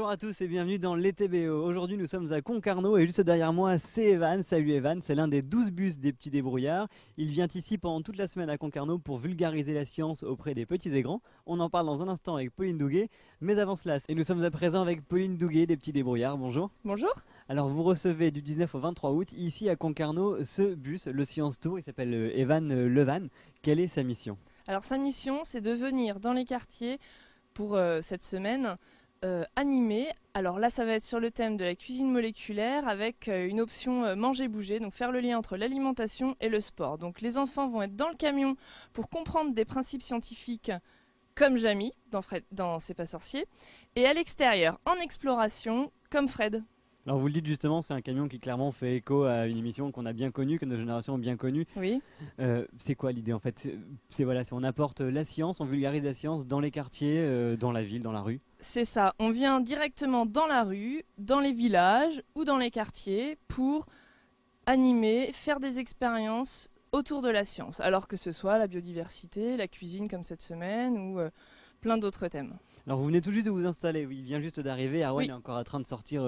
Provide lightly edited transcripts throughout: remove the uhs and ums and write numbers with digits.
Bonjour à tous et bienvenue dans les TBO. Aujourd'hui nous sommes à Concarneau et juste derrière moi c'est Evan. Salut Evan, c'est l'un des 12 bus des petits débrouillards. Il vient ici pendant toute la semaine à Concarneau pour vulgariser la science auprès des petits et grands. On en parle dans un instant avec Pauline Douguet. Mais avant cela, et nous sommes à présent avec Pauline Douguet des petits débrouillards. Bonjour. Bonjour. Alors vous recevez du 19 au 23 août ici à Concarneau ce bus, le Science Tour. Il s'appelle Evan Levan. Quelle est sa mission? Alors sa mission, c'est de venir dans les quartiers pour cette semaine animer. Alors là, ça va être sur le thème de la cuisine moléculaire avec une option manger-bouger, donc faire le lien entre l'alimentation et le sport. Donc les enfants vont être dans le camion pour comprendre des principes scientifiques comme Jamie dans C'est pas sorcier, et à l'extérieur en exploration comme Fred. Alors vous le dites justement, c'est un camion qui clairement fait écho à une émission qu'on a bien connue, que nos générations ont bien connue. Oui. C'est quoi l'idée en fait? Voilà, on apporte la science, on vulgarise la science dans les quartiers, dans la ville, dans la rue. C'est ça, on vient directement dans la rue, dans les villages ou dans les quartiers pour animer, faire des expériences autour de la science, alors que ce soit la biodiversité, la cuisine comme cette semaine ou plein d'autres thèmes. Alors vous venez tout juste de vous installer, oui, il vient juste d'arriver, Arwen Oui. est encore en train de sortir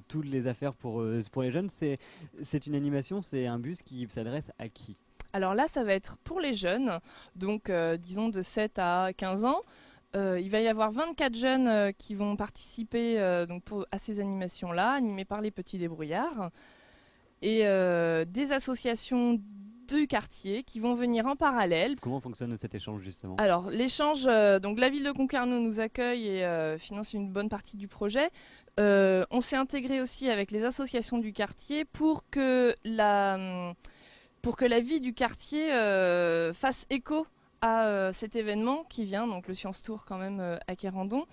toutes les affaires pour les jeunes. C'est une animation, c'est un bus qui s'adresse à qui? Alors là, ça va être pour les jeunes, donc disons de 7 à 15 ans. Il va y avoir 24 jeunes qui vont participer à ces animations-là, animées par les petits débrouillards, et des associations du quartier qui vont venir en parallèle. Comment fonctionne cet échange justement? Alors l'échange, donc la ville de Concarneau nous accueille et finance une bonne partie du projet. On s'est intégré aussi avec les associations du quartier pour que la vie du quartier fasse écho à cet événement qui vient, donc le Science Tour quand même à Quérandon.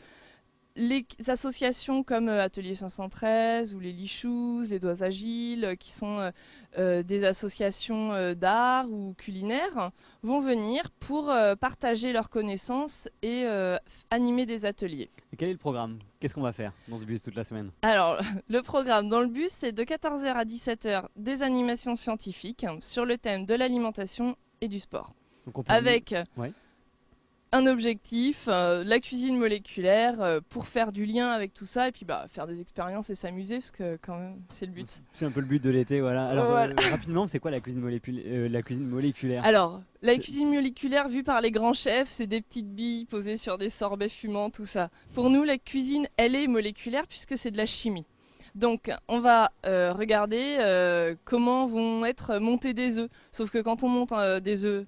Les associations comme Atelier 513 ou les Lichouz, les Doigts Agiles, qui sont des associations d'art ou culinaires, vont venir pour partager leurs connaissances et animer des ateliers. Et quel est le programme? Qu'est-ce qu'on va faire dans ce bus toute la semaine? Alors, le programme dans le bus, c'est de 14 h à 17 h des animations scientifiques sur le thème de l'alimentation et du sport. Donc on peut Avec Ouais. un objectif, la cuisine moléculaire, pour faire du lien avec tout ça et puis faire des expériences et s'amuser parce que quand même c'est le but. C'est un peu le but de l'été, voilà. Alors Voilà. rapidement, c'est quoi la cuisine moléculaire? Alors, la C'est- cuisine moléculaire vue par les grands chefs, c'est des petites billes posées sur des sorbets fumants, tout ça. Pour nous, la cuisine, elle est moléculaire puisque c'est de la chimie. Donc, on va regarder comment vont être montés des œufs. Sauf que quand on monte des œufs,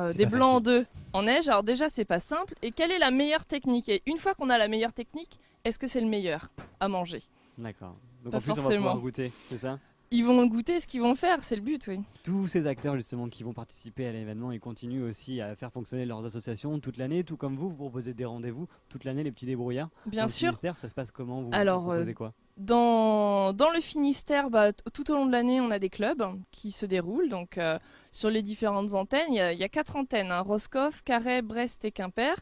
C'est des pas blancs facile. d'œufs en neige, alors déjà, c'est pas simple. Et quelle est la meilleure technique? Et une fois qu'on a la meilleure technique, est-ce que c'est le meilleur à manger? D'accord. Donc Pas en plus on va forcément. pouvoir goûter, c'est ça? Ils vont goûter ce qu'ils vont faire, c'est le but, oui. Tous ces acteurs justement qui vont participer à l'événement, ils continuent aussi à faire fonctionner leurs associations toute l'année, tout comme vous proposez des rendez-vous toute l'année, les petits débrouillards. Bien Dans le sûr. Finistère, ça se passe comment? Vous Alors, proposez quoi? dans le Finistère, tout au long de l'année, on a des clubs qui se déroulent. Donc, sur les différentes antennes, il y a 4 antennes, hein, Roscoff, Carhaix, Brest et Quimper.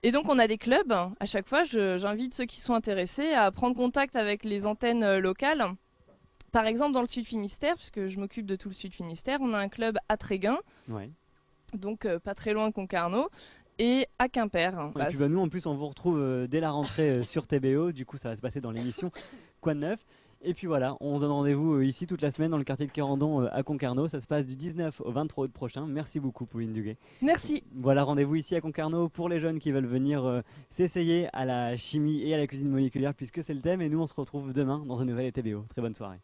Et donc, on a des clubs. À chaque fois, j'invite ceux qui sont intéressés à prendre contact avec les antennes locales. Par exemple, dans le Sud Finistère, puisque je m'occupe de tout le Sud Finistère, on a un club à Tréguin, Ouais. donc pas très loin de Concarneau, et à Quimper. Et puis nous en plus on vous retrouve dès la rentrée sur TBO, du coup ça va se passer dans l'émission Quoi de neuf? Et puis voilà, on se donne rendez-vous ici toute la semaine dans le quartier de Quérandon à Concarneau. Ça se passe du 19 au 23 août prochain. Merci beaucoup Pauline Duguay. Merci. Voilà, rendez-vous ici à Concarneau pour les jeunes qui veulent venir s'essayer à la chimie et à la cuisine moléculaire puisque c'est le thème. Et nous on se retrouve demain dans un nouvel TBO. Très bonne soirée.